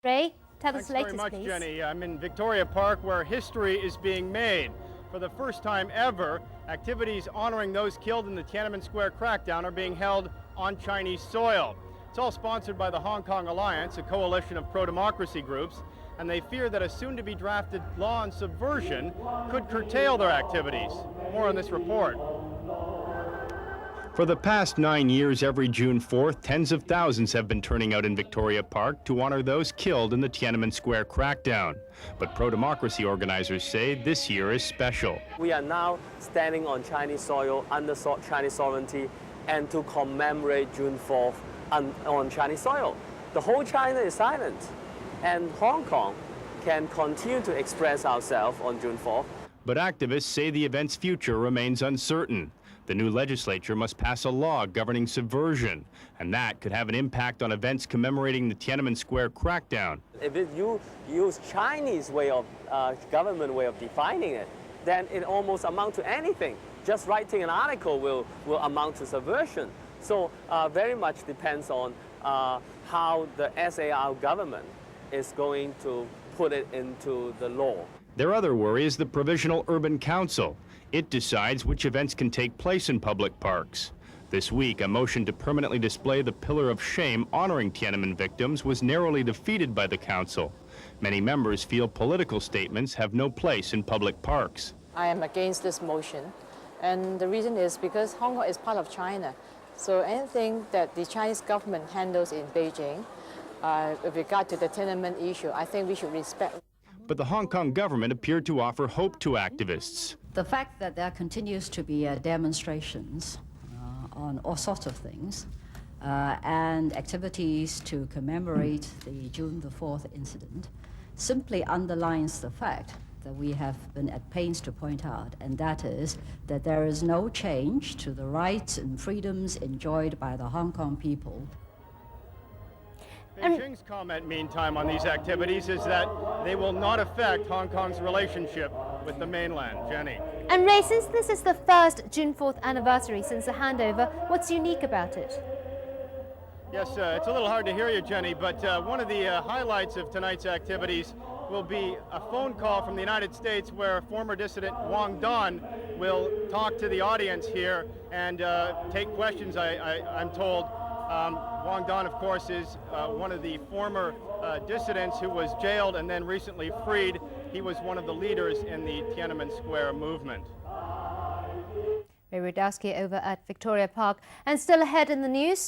Ray, tell us Thanks the latest, very much, please. Jenny. I'm in Victoria Park where history is being made. For the first time ever, activities honoring those killed in the Tiananmen Square crackdown are being held on Chinese soil. It's all sponsored by the Hong Kong Alliance, a coalition of pro-democracy groups, and they fear that a soon-to-be drafted law on subversion could curtail their activities. More on this report. For the past 9 years, every June 4th, tens of thousands have been turning out in Victoria Park to honor those killed in the Tiananmen Square crackdown. But pro-democracy organizers say this year is special. We are now standing on Chinese soil, under Chinese sovereignty, and to commemorate June 4th on Chinese soil. The whole China is silent, and Hong Kong can continue to express ourselves on June 4th. But activists say the event's future remains uncertain. The new legislature must pass a law governing subversion, and that could have an impact on events commemorating the Tiananmen Square crackdown. If you use Chinese way of government way of defining it, then it almost amounts to anything. Just writing an article will amount to subversion. So very much depends on how the SAR government is going to put it into the law. Their other worry is the Provisional Urban Council. It decides which events can take place in public parks. This week, a motion to permanently display the Pillar of Shame honoring Tiananmen victims was narrowly defeated by the council. Many members feel political statements have no place in public parks. I am against this motion, and the reason is because Hong Kong is part of China. So anything that the Chinese government handles in Beijing with regard to the Tiananmen issue, I think we should respect. But the Hong Kong government appeared to offer hope to activists. The fact that there continues to be demonstrations on all sorts of things and activities to commemorate the June the 4th incident simply underlines the fact that we have been at pains to point out, and that is that there is no change to the rights and freedoms enjoyed by the Hong Kong people. Beijing's comment, meantime, on these activities is that they will not affect Hong Kong's relationship with the mainland. Jenny. And Ray, since this is the first June 4th anniversary since the handover, what's unique about it? Yes, it's a little hard to hear you, Jenny, but one of the highlights of tonight's activities will be a phone call from the United States where former dissident Wang Don will talk to the audience here and take questions, I'm told. Wang Don, of course, is one of the former dissidents who was jailed and then recently freed. He was one of the leaders in the Tiananmen Square movement. Ray Rudowski over at Victoria Park. And still ahead in the news,